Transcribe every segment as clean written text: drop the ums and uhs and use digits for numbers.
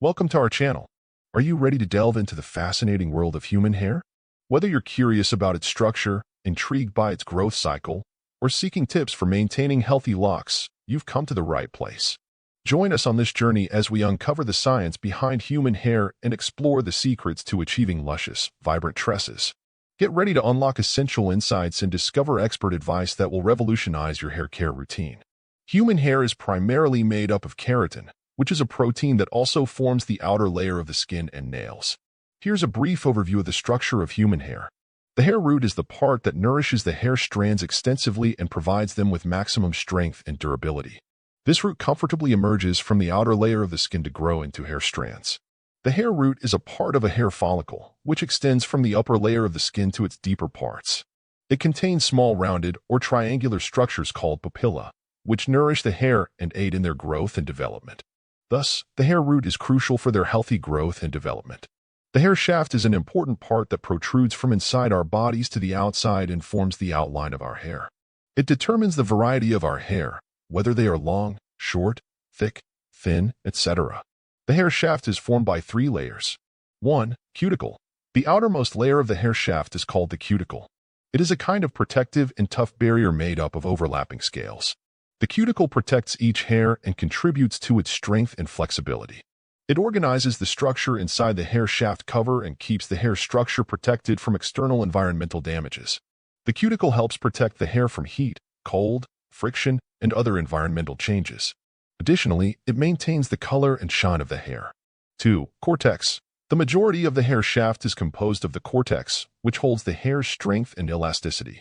Welcome to our channel. Are you ready to delve into the fascinating world of human hair? Whether you're curious about its structure, intrigued by its growth cycle, or seeking tips for maintaining healthy locks, you've come to the right place. Join us on this journey as we uncover the science behind human hair and explore the secrets to achieving luscious, vibrant tresses. Get ready to unlock essential insights and discover expert advice that will revolutionize your hair care routine. Human hair is primarily made up of keratin, which is a protein that also forms the outer layer of the skin and nails. Here's a brief overview of the structure of human hair. The hair root is the part that nourishes the hair strands extensively and provides them with maximum strength and durability. This root comfortably emerges from the outer layer of the skin to grow into hair strands. The hair root is a part of a hair follicle, which extends from the upper layer of the skin to its deeper parts. It contains small rounded or triangular structures called papilla, which nourish the hair and aid in their growth and development. Thus, the hair root is crucial for their healthy growth and development. The hair shaft is an important part that protrudes from inside our bodies to the outside and forms the outline of our hair. It determines the variety of our hair, whether they are long, short, thick, thin, etc. The hair shaft is formed by 3 layers. 1. Cuticle. The outermost layer of the hair shaft is called the cuticle. It is a kind of protective and tough barrier made up of overlapping scales. The cuticle protects each hair and contributes to its strength and flexibility. It organizes the structure inside the hair shaft cover and keeps the hair structure protected from external environmental damages. The cuticle helps protect the hair from heat, cold, friction, and other environmental changes. Additionally, it maintains the color and shine of the hair. 2. Cortex. The majority of the hair shaft is composed of the cortex, which holds the hair's strength and elasticity.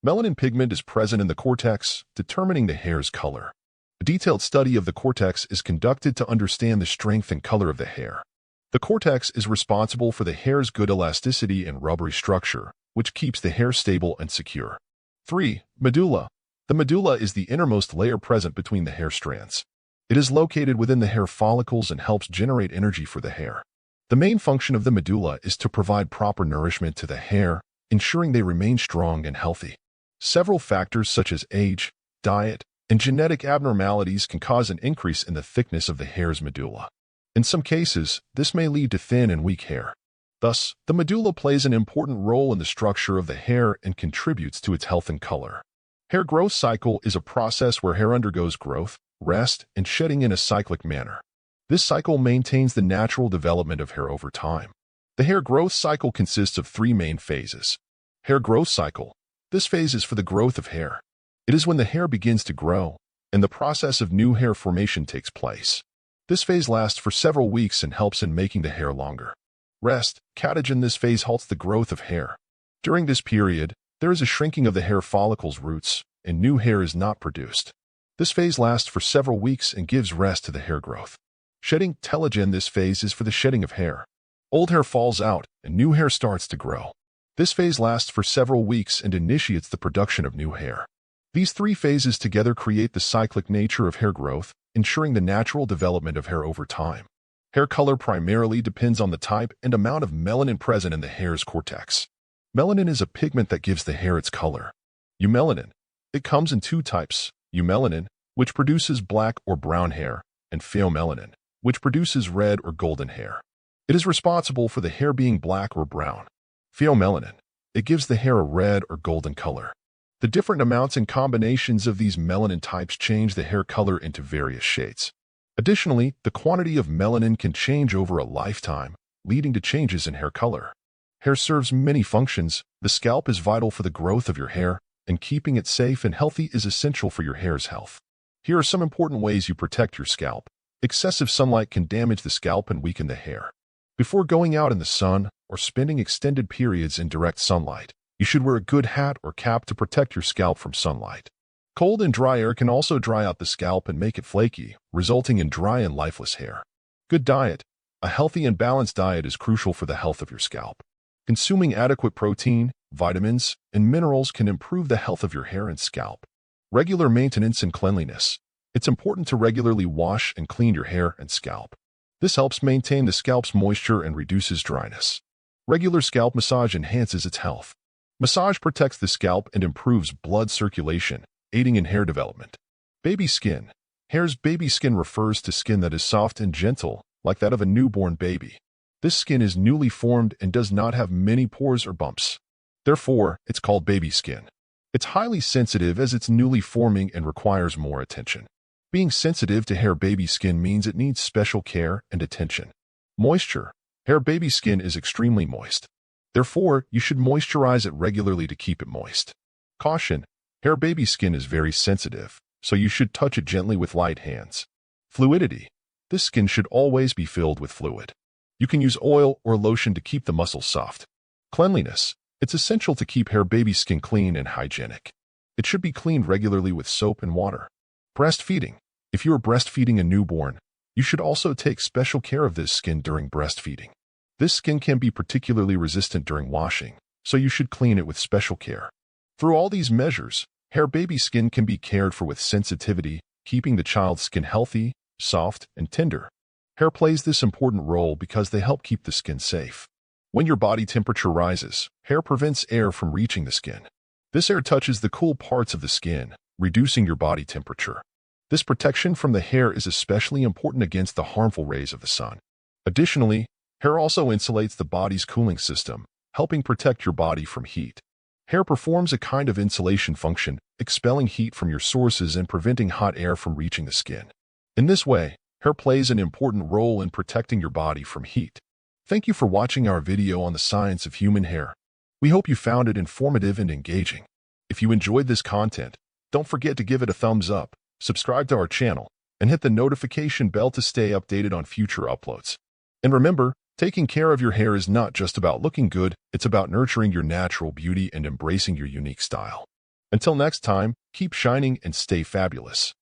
Melanin pigment is present in the cortex, determining the hair's color. A detailed study of the cortex is conducted to understand the strength and color of the hair. The cortex is responsible for the hair's good elasticity and rubbery structure, which keeps the hair stable and secure. 3. Medulla. The medulla is the innermost layer present between the hair strands. It is located within the hair follicles and helps generate energy for the hair. The main function of the medulla is to provide proper nourishment to the hair, ensuring they remain strong and healthy. Several factors such as age, diet, and genetic abnormalities can cause an increase in the thickness of the hair's medulla. In some cases, this may lead to thin and weak hair. Thus, the medulla plays an important role in the structure of the hair and contributes to its health and color. Hair growth cycle is a process where hair undergoes growth, rest, and shedding in a cyclic manner. This cycle maintains the natural development of hair over time. The hair growth cycle consists of 3 main phases. Hair growth cycle. This phase is for the growth of hair. It is when the hair begins to grow, and the process of new hair formation takes place. This phase lasts for several weeks and helps in making the hair longer. Rest. Catagen. This phase halts the growth of hair. During this period, there is a shrinking of the hair follicles' roots, and new hair is not produced. This phase lasts for several weeks and gives rest to the hair growth. Shedding. Telogen. This phase is for the shedding of hair. Old hair falls out, and new hair starts to grow. This phase lasts for several weeks and initiates the production of new hair. These 3 phases together create the cyclic nature of hair growth, ensuring the natural development of hair over time. Hair color primarily depends on the type and amount of melanin present in the hair's cortex. Melanin is a pigment that gives the hair its color. Eumelanin. It comes in 2 types, eumelanin, which produces black or brown hair, and pheomelanin, which produces red or golden hair. It is responsible for the hair being black or brown. Pheomelanin. It gives the hair a red or golden color. The different amounts and combinations of these melanin types change the hair color into various shades. Additionally, the quantity of melanin can change over a lifetime, leading to changes in hair color. Hair serves many functions. The scalp is vital for the growth of your hair, and keeping it safe and healthy is essential for your hair's health. Here are some important ways you protect your scalp. Excessive sunlight can damage the scalp and weaken the hair. Before going out in the sun or spending extended periods in direct sunlight, you should wear a good hat or cap to protect your scalp from sunlight. Cold and dry air can also dry out the scalp and make it flaky, resulting in dry and lifeless hair. Good diet. A healthy and balanced diet is crucial for the health of your scalp. Consuming adequate protein, vitamins, and minerals can improve the health of your hair and scalp. Regular maintenance and cleanliness. It's important to regularly wash and clean your hair and scalp. This helps maintain the scalp's moisture and reduces dryness. Regular scalp massage enhances its health. Massage protects the scalp and improves blood circulation, aiding in hair development. Baby skin. Hair's baby skin refers to skin that is soft and gentle, like that of a newborn baby. This skin is newly formed and does not have many pores or bumps. Therefore, it's called baby skin. It's highly sensitive as it's newly forming and requires more attention. Being sensitive to hair baby skin means it needs special care and attention. Moisture. Hair baby skin is extremely moist. Therefore, you should moisturize it regularly to keep it moist. Caution. Hair baby skin is very sensitive, so you should touch it gently with light hands. Fluidity. This skin should always be filled with fluid. You can use oil or lotion to keep the muscles soft. Cleanliness. It's essential to keep hair baby skin clean and hygienic. It should be cleaned regularly with soap and water. Breastfeeding. If you are breastfeeding a newborn, you should also take special care of this skin during breastfeeding. This skin can be particularly resistant during washing, so you should clean it with special care. Through all these measures, hair baby skin can be cared for with sensitivity, keeping the child's skin healthy, soft, and tender. Hair plays this important role because they help keep the skin safe. When your body temperature rises, hair prevents air from reaching the skin. This air touches the cool parts of the skin, reducing your body temperature. This protection from the hair is especially important against the harmful rays of the sun. Additionally, hair also insulates the body's cooling system, helping protect your body from heat. Hair performs a kind of insulation function, expelling heat from your sources and preventing hot air from reaching the skin. In this way, hair plays an important role in protecting your body from heat. Thank you for watching our video on the science of human hair. We hope you found it informative and engaging. If you enjoyed this content, don't forget to give it a thumbs up, subscribe to our channel, and hit the notification bell to stay updated on future uploads. And remember, taking care of your hair is not just about looking good, it's about nurturing your natural beauty and embracing your unique style. Until next time, keep shining and stay fabulous.